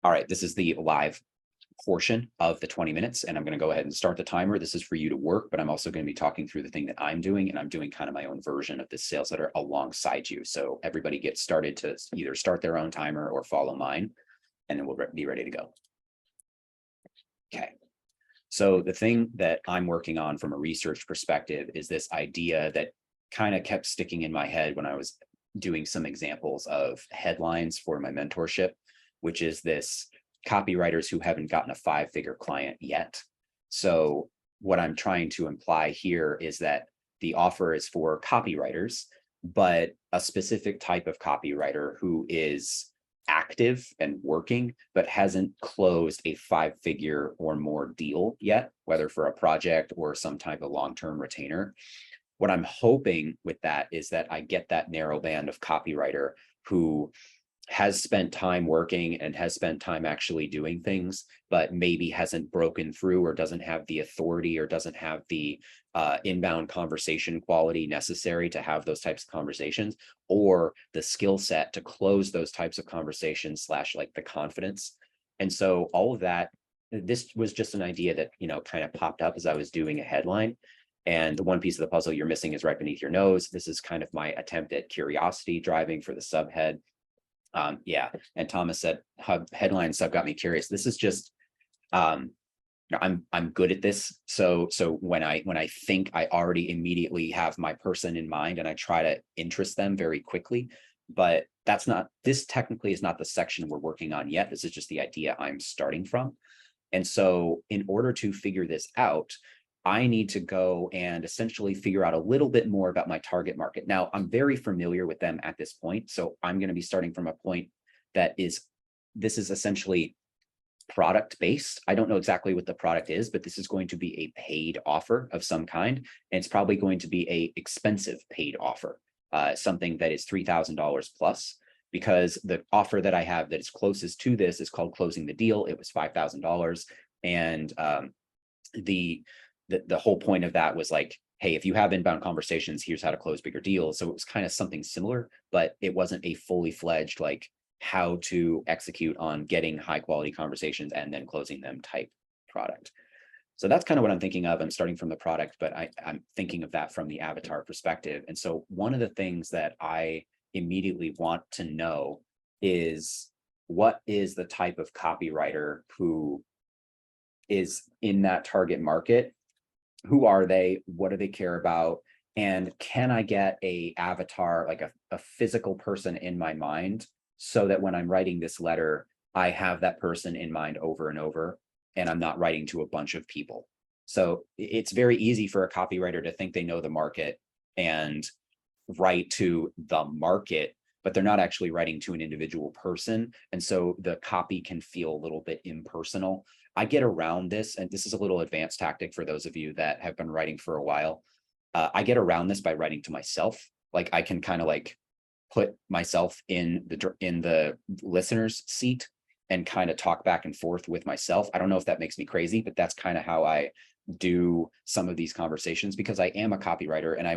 All right, this is the live portion of the 20 minutes, and I'm going to go ahead and start the timer. This is for you to work, but I'm also going to be talking through the thing that I'm doing, and I'm doing kind of my own version of this sales letter alongside you. So everybody gets started to either start their own timer or follow mine, and then we'll be ready to go. Okay. So the thing that I'm working on from a research perspective is this idea that kind of kept sticking in my head when I was doing some examples of headlines for my mentorship, which is this copywriters who haven't gotten a 5-figure client yet. So what I'm trying to imply here is that the offer is for copywriters, but a specific type of copywriter who is active and working, but hasn't closed a 5-figure or more deal yet, whether for a project or some type of long-term retainer. What I'm hoping with that is that I get that narrow band of copywriter who has spent time working and has spent time actually doing things, but maybe hasn't broken through or doesn't have the authority or doesn't have the inbound conversation quality necessary to have those types of conversations, or the skill set to close those types of conversations / like the confidence. And so all of that, this was just an idea that, kind of popped up as I was doing a headline. And the one piece of the puzzle you're missing is right beneath your nose. This is kind of my attempt at curiosity driving for the subhead. Yeah, and Thomas said headline sub got me curious. This is just I'm good at this. So when I think, I already immediately have my person in mind and I try to interest them very quickly. But this technically is not the section we're working on yet. This is just the idea I'm starting from. And so in order to figure this out, I need to go and essentially figure out a little bit more about my target market. Now, I'm very familiar with them at this point. So I'm going to be starting from a point this is essentially product based. I don't know exactly what the product is, but this is going to be a paid offer of some kind. And it's probably going to be a expensive paid offer, something that is $3,000 plus, because the offer that I have that is closest to this is called Closing the Deal. It was $5,000. And the whole point of that was like, hey, if you have inbound conversations, here's how to close bigger deals. So it was kind of something similar, but it wasn't a fully fledged, like how to execute on getting high quality conversations and then closing them type product. So that's kind of what I'm thinking of. I'm starting from the product, but I'm thinking of that from the avatar perspective. And so one of the things that I immediately want to know is, what is the type of copywriter who is in that target market? Who are they? What do they care about? And can I get a avatar, like a physical person in my mind, so that when I'm writing this letter, I have that person in mind over and over, and I'm not writing to a bunch of people. So it's very easy for a copywriter to think they know the market and write to the market, but they're not actually writing to an individual person. And so the copy can feel a little bit impersonal. I get around this, and this is a little advanced tactic for those of you that have been writing for a while. I get around this by writing to myself. Like I can kind of like put myself in the listener's seat and kind of talk back and forth with myself. I don't know if that makes me crazy, but that's kind of how I do some of these conversations, because I am a copywriter, and I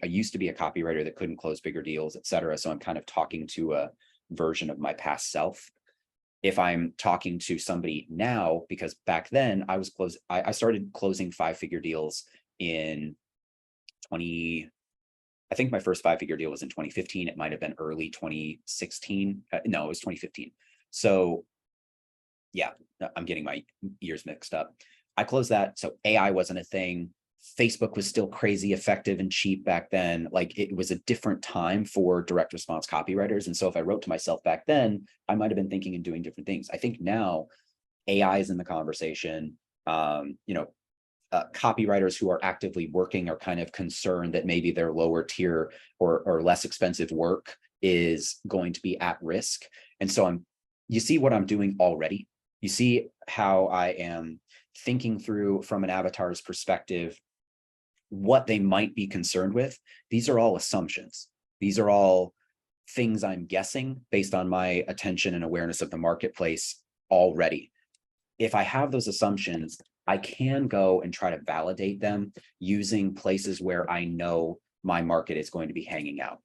used to be a copywriter that couldn't close bigger deals, et cetera. So I'm kind of talking to a version of my past self. If I'm talking to somebody now, because back then I started closing 5-figure deals in I think my first 5-figure deal was in 2015. It might have been early 2016. No, it was 2015. So yeah, I'm getting my years mixed up. I closed that. So AI wasn't a thing. Facebook was still crazy effective and cheap back then. Like it was a different time for direct response copywriters. And so if I wrote to myself back then, I might have been thinking and doing different things. I think now AI is in the conversation. Copywriters who are actively working are kind of concerned that maybe their lower tier or less expensive work is going to be at risk. And so you see what I'm doing already. You see how I am thinking through from an avatar's perspective what they might be concerned with. These are all assumptions. These are all things I'm guessing based on my attention and awareness of the marketplace already. If I have those assumptions, I can go and try to validate them using places where I know my market is going to be hanging out.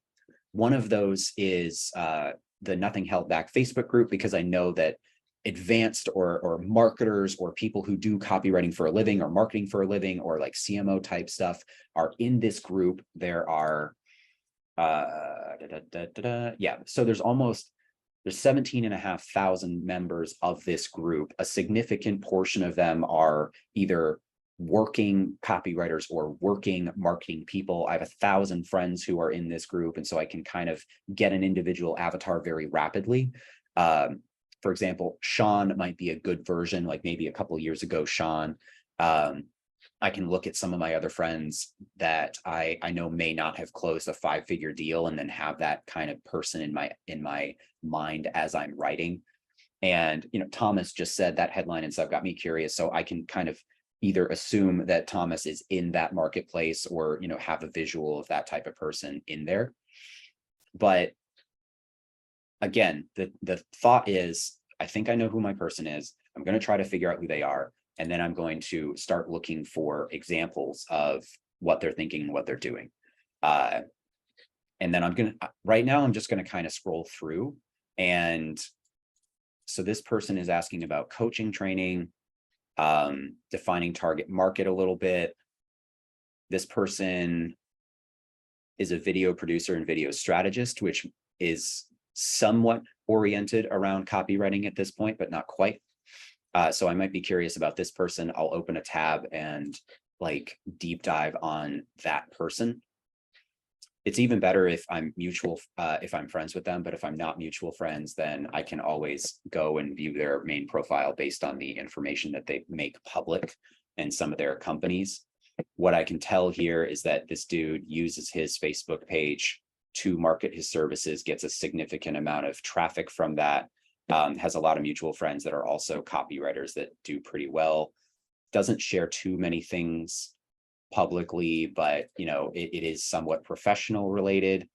One of those is the Nothing Held Back Facebook group, because I know that advanced or marketers or people who do copywriting for a living or marketing for a living or like CMO type stuff are in this group. There are yeah, so there's 17,500 members of this group. A significant portion of them are either working copywriters or working marketing people. I have 1,000 friends who are in this group, and so I can kind of get an individual avatar very rapidly. For example, Sean might be a good version, like maybe a couple of years ago, Sean. I can look at some of my other friends that I know may not have closed a 5-figure deal and then have that kind of person in my mind as I'm writing. And, Thomas just said that headline and stuff got me curious. So I can kind of either assume that Thomas is in that marketplace or, have a visual of that type of person in there. But again, the thought is, I think I know who my person is. I'm going to try to figure out who they are. And then I'm going to start looking for examples of what they're thinking and what they're doing. And then right now, I'm just going to kind of scroll through. And so this person is asking about coaching training, defining target market a little bit. This person is a video producer and video strategist, which is somewhat oriented around copywriting at this point, but not quite. So I might be curious about this person. I'll open a tab and like deep dive on that person. It's even better if I'm if I'm friends with them, but if I'm not mutual friends, then I can always go and view their main profile based on the information that they make public and some of their companies. What I can tell here is that this dude uses his Facebook page to market his services, gets a significant amount of traffic from that. Has a lot of mutual friends that are also copywriters that do pretty well. Doesn't share too many things publicly, but it is somewhat professional related.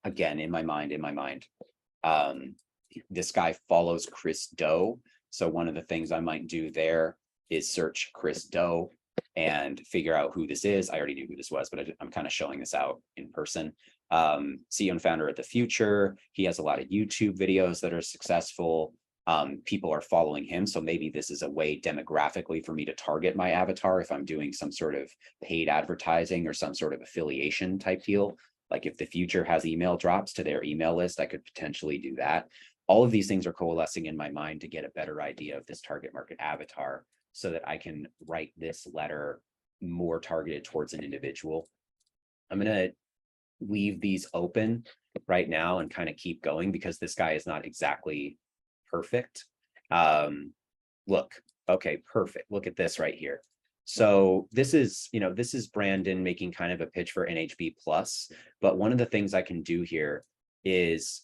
Again, in my mind, this guy follows Chris Do. So one of the things I might do there is search Chris Do and figure out who this is. I already knew who this was, but I'm kind of showing this out in person. CEO and founder at The Futur. He has a lot of YouTube videos that are successful. People are following him. So maybe this is a way demographically for me to target my avatar if I'm doing some sort of paid advertising or some sort of affiliation type deal. Like if The Futur has email drops to their email list, I could potentially do that. All of these things are coalescing in my mind to get a better idea of this target market avatar so that I can write this letter more targeted towards an individual. I'm going to leave these open right now and kind of keep going because this guy is not exactly perfect. Look, okay, perfect. Look at this right here. So this is Brandon making kind of a pitch for NHB Plus. But one of the things I can do here is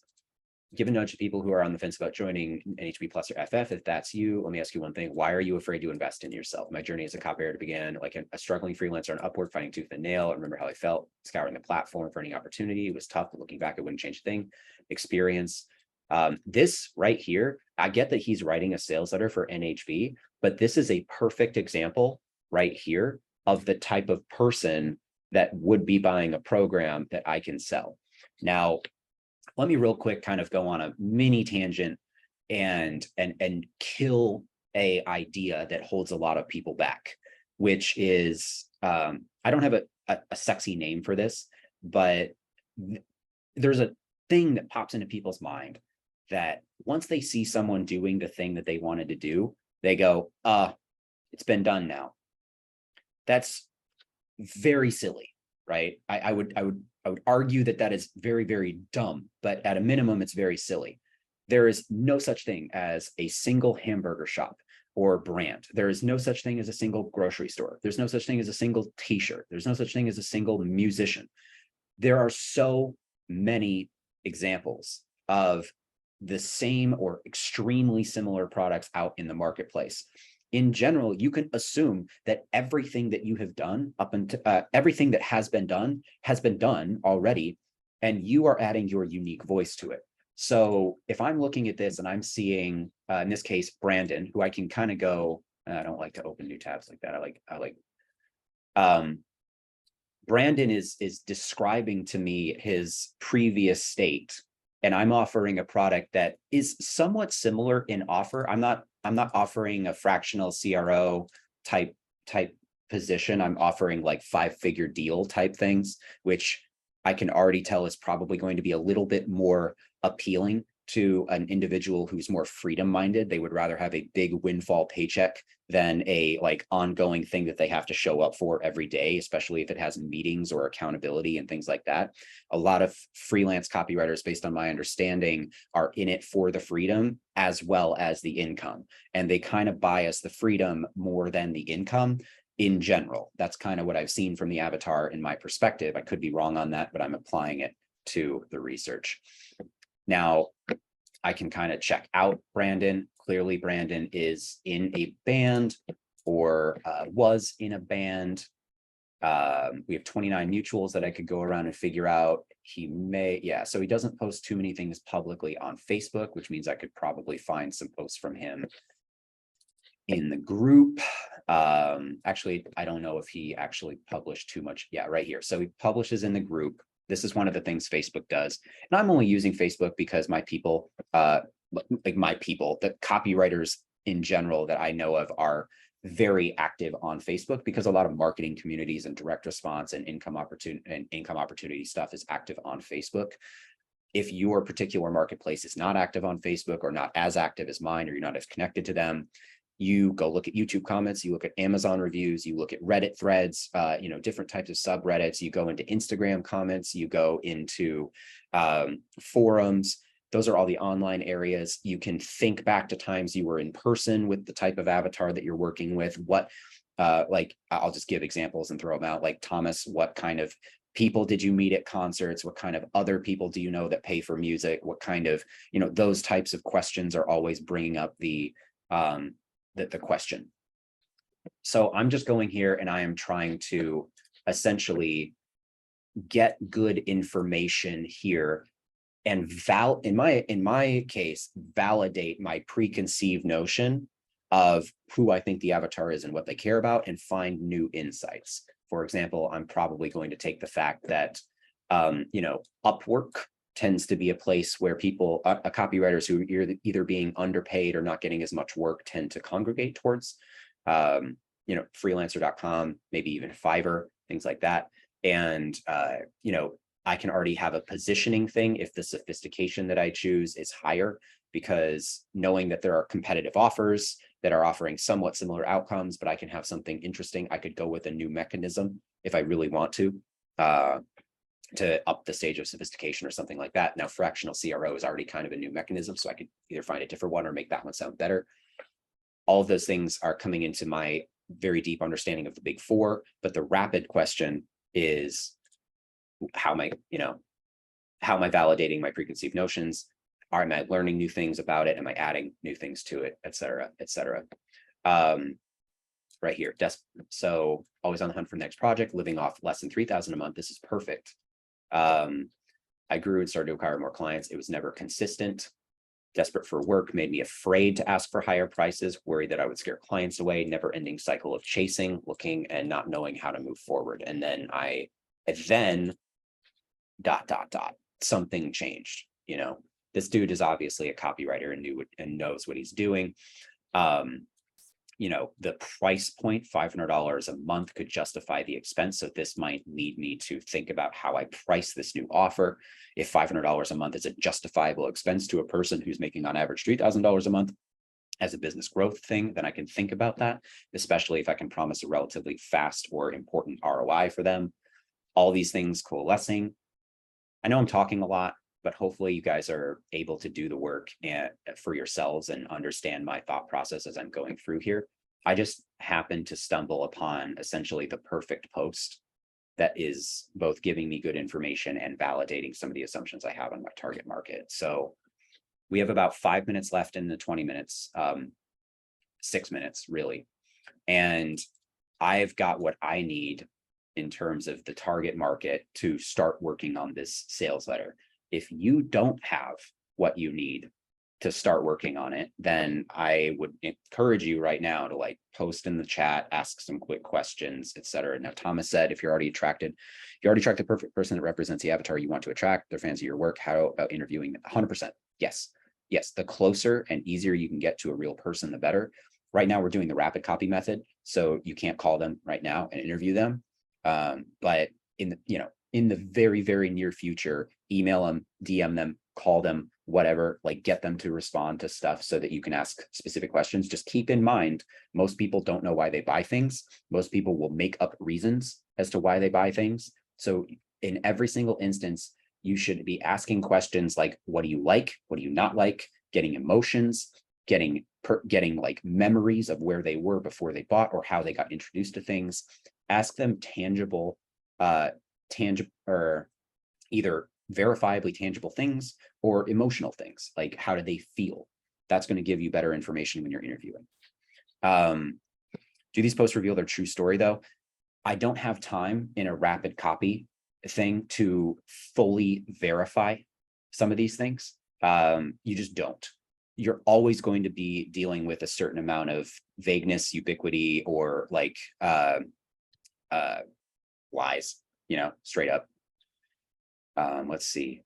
give a nudge to people who are on the fence about joining NHB Plus or FF. If that's you, let me ask you one thing. Why are you afraid to invest in yourself? My journey as a copywriter began like a struggling freelancer on Upwork, fighting tooth and nail. I remember how I felt, scouring the platform for any opportunity. It was tough, but looking back, it wouldn't change a thing. Experience. This right here, I get that he's writing a sales letter for NHB, but this is a perfect example right here of the type of person that would be buying a program that I can sell. Now, let me real quick kind of go on a mini tangent and kill a idea that holds a lot of people back, which is I don't have a sexy name for this, but there's a thing that pops into people's mind that once they see someone doing the thing that they wanted to do, they go, it's been done now. That's very silly, right? I would argue that is very, very dumb, but at a minimum, it's very silly. There is no such thing as a single hamburger shop or brand. There is no such thing as a single grocery store. There's no such thing as a single t-shirt. There's no such thing as a single musician. There are so many examples of the same or extremely similar products out in the marketplace. In general, you can assume that everything that you have done up until everything that has been done already, and you are adding your unique voice to it. So if I'm looking at this and I'm seeing, in this case, Brandon, who I can kind of go, I don't like to open new tabs like that. Brandon is describing to me his previous state and I'm offering a product that is somewhat similar in offer. I'm not offering a fractional CRO type position. I'm offering like 5-figure deal type things, which I can already tell is probably going to be a little bit more appealing to an individual who's more freedom minded. They would rather have a big windfall paycheck than a like ongoing thing that they have to show up for every day, especially if it has meetings or accountability and things like that. A lot of freelance copywriters, based on my understanding, are in it for the freedom as well as the income. And they kind of bias the freedom more than the income in general. That's kind of what I've seen from the avatar in my perspective. I could be wrong on that, but I'm applying it to the research. Now, I can kind of check out Brandon. Clearly, Brandon is in a band or was in a band. We have 29 mutuals that I could go around and figure out. He may, yeah, so he doesn't post too many things publicly on Facebook, which means I could probably find some posts from him in the group. Actually, I don't know if he actually published too much. Yeah, right here. So he publishes in the group. This is one of the things Facebook does. And I'm only using Facebook because my people, the copywriters in general that I know of are very active on Facebook, because a lot of marketing communities and direct response and income opportunity stuff is active on Facebook. If your particular marketplace is not active on Facebook or not as active as mine, or you're not as connected to them, you go look at YouTube comments, you look at Amazon reviews, you look at Reddit threads, different types of subreddits, you go into Instagram comments, you go into forums. Those are all the online areas. You can think back to times you were in person with the type of avatar that you're working with. What, I'll just give examples and throw them out. Like, Thomas, what kind of people did you meet at concerts? What kind of other people do you know that pay for music? What kind of, those types of questions are always bringing up the question. So I'm just going here and I am trying to essentially get good information here and in my case, validate my preconceived notion of who I think the avatar is and what they care about, and find new insights. For example, I'm probably going to take the fact that, Upwork tends to be a place where people, copywriters who are either being underpaid or not getting as much work, tend to congregate towards. Freelancer.com, maybe even Fiverr, things like that. And, I can already have a positioning thing if the sophistication that I choose is higher, because knowing that there are competitive offers that are offering somewhat similar outcomes, but I can have something interesting. I could go with a new mechanism if I really want to up the stage of sophistication or something like that. Now, fractional CRO is already kind of a new mechanism, so I could either find a different one or make that one sound better. All of those things are coming into my very deep understanding of the Big Four, but the rapid question is, how am I validating my preconceived notions? Am I learning new things about it? Am I adding new things to it, et cetera, et cetera? Right here, so always on the hunt for the next project, living off less than $3,000 a month. This is perfect. I grew and started to acquire more clients. It was never consistent. Desperate for work made me afraid to ask for higher prices, worried that I would scare clients away. Never ending cycle of chasing, looking, and not knowing how to move forward. And then something changed. This dude is obviously a copywriter and knows what he's doing. The price point, $500 a month, could justify the expense. So this might lead me to think about how I price this new offer. If $500 a month is a justifiable expense to a person who's making on average $3,000 a month as a business growth thing, then I can think about that, especially if I can promise a relatively fast or important ROI for them. All these things coalescing. I know I'm talking a lot, but hopefully you guys are able to do the work for yourselves and understand my thought process as I'm going through here. I just happened to stumble upon essentially the perfect post that is both giving me good information and validating some of the assumptions I have on my target market. So we have about 5 minutes left in the 20 minutes, 6 minutes really. And I've got what I need in terms of the target market to start working on this sales letter. If you don't have what you need, to start working on it, then I would encourage you right now to like post in the chat, ask some quick questions, etc. Now, Thomas said, if you're already attracted, you already attract the perfect person that represents the avatar you want to attract. They're fans of your work. How about interviewing them? 100%. Yes. Yes. The closer and easier you can get to a real person, the better. Right now, we're doing the rapid copy method, so you can't call them right now and interview them. But in the very, very near future, email them, DM them, call them, whatever, like get them to respond to stuff so that you can ask specific questions. Just keep in mind, most people don't know why they buy things. Most people will make up reasons as to why they buy things. So in every single instance, you should be asking questions like, what do you like? What do you not like? Getting emotions, getting like memories of where they were before they bought or how they got introduced to things. Ask them tangible, or either verifiably tangible things or emotional things, like how do they feel? That's going to give you better information when you're interviewing. Do these posts reveal their true story though? I don't have time in a rapid copy thing to fully verify some of these things. You just don't. You're always going to be dealing with a certain amount of vagueness, ubiquity, or like lies, straight up. Let's see.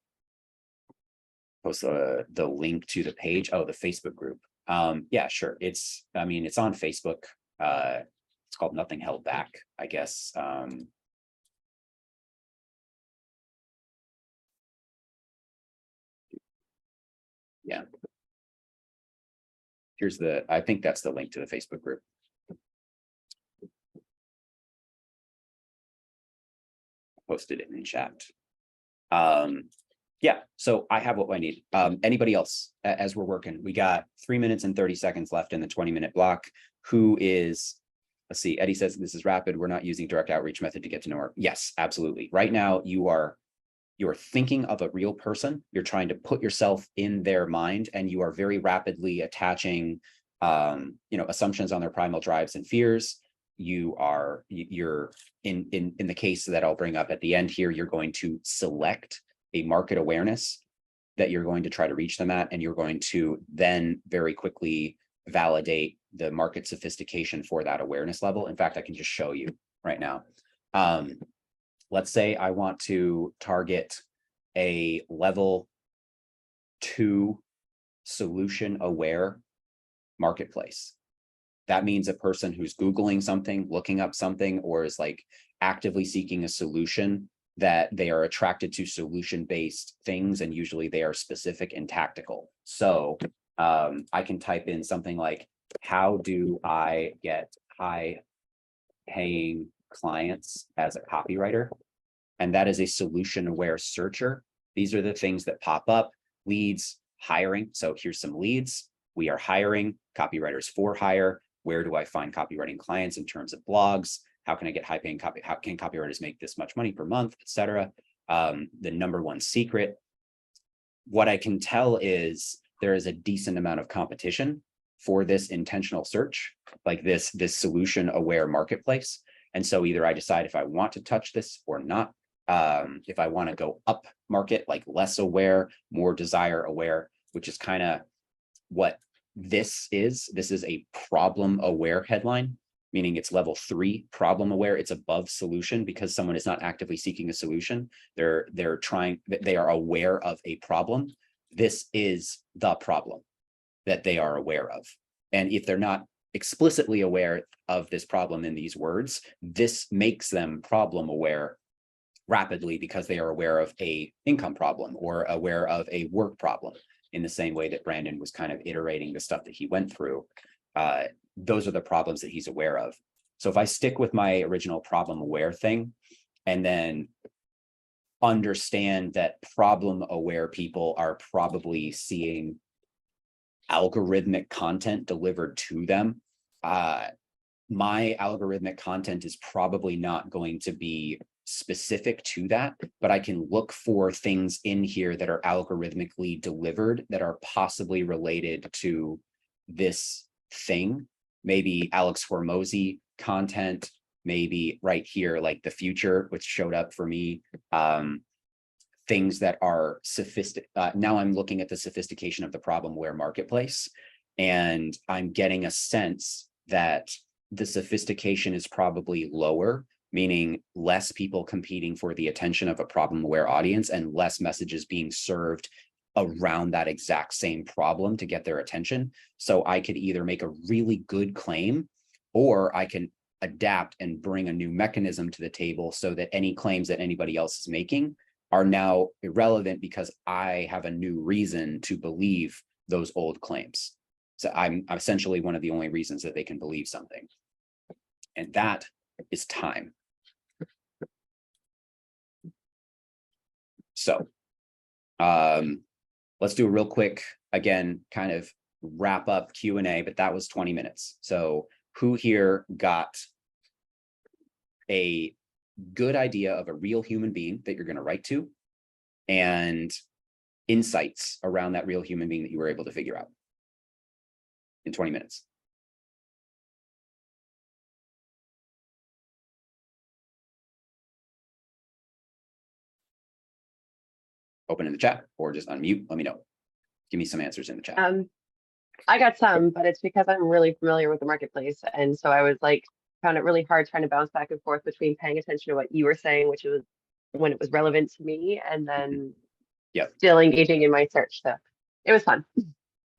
Post the link to the page. Oh, the Facebook group. Yeah, sure. It's on Facebook. It's called Nothing Held Back, I guess. Yeah. I think that's the link to the Facebook group. Posted it in the chat. Yeah, so I have what I need. Anybody else as we're working? We got 3 minutes and 30 seconds left in the 20-minute block. Who is, let's see, Eddie says this is rapid. We're not using direct outreach method to get to know her. Yes, absolutely. Right now, you're thinking of a real person. You're trying to put yourself in their mind, and you are very rapidly attaching assumptions on their primal drives and fears. You're in the case that I'll bring up at the end here, you're going to select a market awareness that you're going to try to reach them at, and you're going to then very quickly validate the market sophistication for that awareness level. In fact, I can just show you right now. Let's say I want to target a level 2 solution aware marketplace. That means a person who's Googling something, looking up something, or is like actively seeking a solution, that they are attracted to solution-based things, and usually they are specific and tactical. So I can type in something like, how do I get high-paying clients as a copywriter? And that is a solution-aware searcher. These are the things that pop up: leads, hiring. So here's some leads. We are hiring copywriters for hire. Where do I find copywriting clients in terms of blogs? How can I get high-paying copy? How can copywriters make this much money per month, etc.? The number one secret. What I can tell is there is a decent amount of competition for this intentional search, like this solution-aware marketplace. And so either I decide if I want to touch this or not. If I want to go up market, like less aware, more desire aware, which is kind of what this is. This is a problem aware headline, meaning it's level 3 problem aware. It's above solution because someone is not actively seeking a solution. They are aware of a problem. This is the problem that they are aware of. And if they're not explicitly aware of this problem in these words, this makes them problem aware rapidly because they are aware of a income problem or aware of a work problem, in the same way that Brandon was kind of iterating the stuff that he went through. Those are the problems that he's aware of. So if I stick with my original problem aware thing, and then understand that problem aware people are probably seeing algorithmic content delivered to them, my algorithmic content is probably not going to be specific to that, but I can look for things in here that are algorithmically delivered that are possibly related to this thing. Maybe Alex Hormozi content, maybe right here, like the future, which showed up for me. things that are sophisticated. Now I'm looking at the sophistication of the problemware marketplace, and I'm getting a sense that the sophistication is probably lower, meaning less people competing for the attention of a problem-aware audience and less messages being served around that exact same problem to get their attention. So I could either make a really good claim, or I can adapt and bring a new mechanism to the table so that any claims that anybody else is making are now irrelevant because I have a new reason to believe those old claims. So I'm essentially one of the only reasons that they can believe something. And that is time. So let's do a real quick, again, kind of wrap up Q&A, but that was 20 minutes. So who here got a good idea of a real human being that you're going to write to and insights around that real human being that you were able to figure out in 20 minutes? Open in the chat or just unmute. Let me know. Give me some answers in the chat. I got some, but it's because I'm really familiar with the marketplace. And so I was like, found it really hard trying to bounce back and forth between paying attention to what you were saying, which was when it was relevant to me, and then still engaging in my search. So it was fun.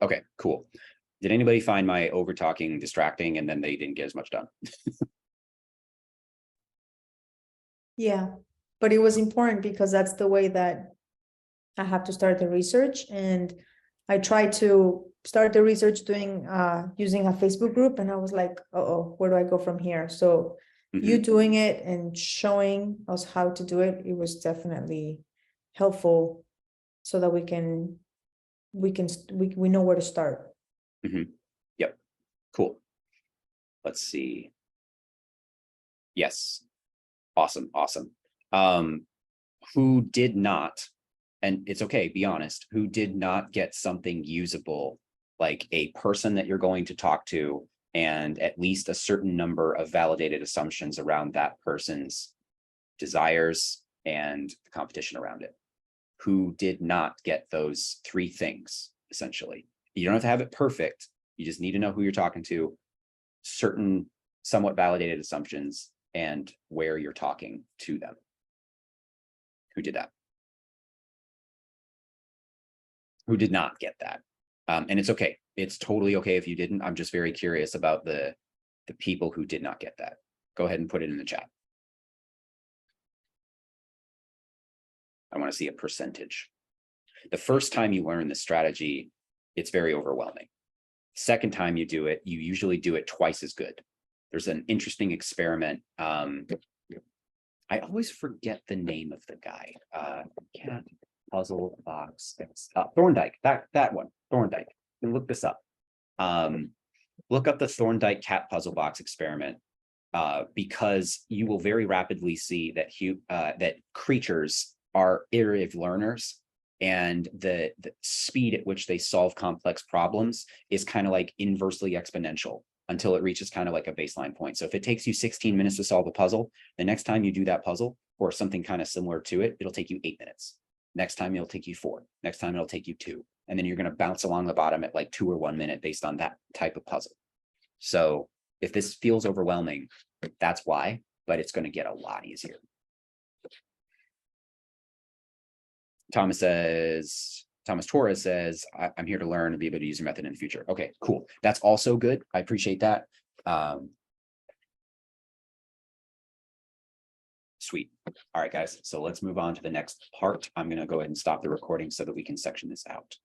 Okay, cool. Did anybody find my over talking distracting and then they didn't get as much done? Yeah, but it was important because that's the way that I have to start the research. And I tried to start the research doing using a Facebook group, and I was like, uh-oh, where do I go from here? So you doing it and showing us how to do it, it was definitely helpful so that we know where to start. Yep, cool. Let's see. Yes, awesome. Who did not, and it's okay, be honest, who did not get something usable, like a person that you're going to talk to and at least a certain number of validated assumptions around that person's desires and the competition around it? Who did not get those three things, essentially? You don't have to have it perfect. You just need to know who you're talking to, certain somewhat validated assumptions, and where you're talking to them. Who did that? Who did not get that? And it's okay. It's totally okay if you didn't. I'm just very curious about the people who did not get that. Go ahead and put it in the chat. I want to see a percentage. The first time you learn this strategy, it's very overwhelming. Second time you do it, you usually do it twice as good. There's an interesting experiment. I always forget the name of the guy. Cat puzzle box. Thorndike. That one. Thorndike. You can look this up. Look up the Thorndike cat puzzle box experiment, because you will very rapidly see that that creatures are iterative learners, and the speed at which they solve complex problems is kind of like inversely exponential until it reaches kind of like a baseline point. So if it takes you 16 minutes to solve a puzzle, the next time you do that puzzle or something kind of similar to it, it'll take you 8 minutes. Next time it'll take you 4. Next time it'll take you 2. And then you're going to bounce along the bottom at like 2 or 1 minute based on that type of puzzle. So if this feels overwhelming, that's why, but it's going to get a lot easier. Thomas Torres says, I'm here to learn and be able to use your method in the future. Okay, cool. That's also good. I appreciate that. Sweet. All right, guys. So let's move on to the next part. I'm going to go ahead and stop the recording so that we can section this out.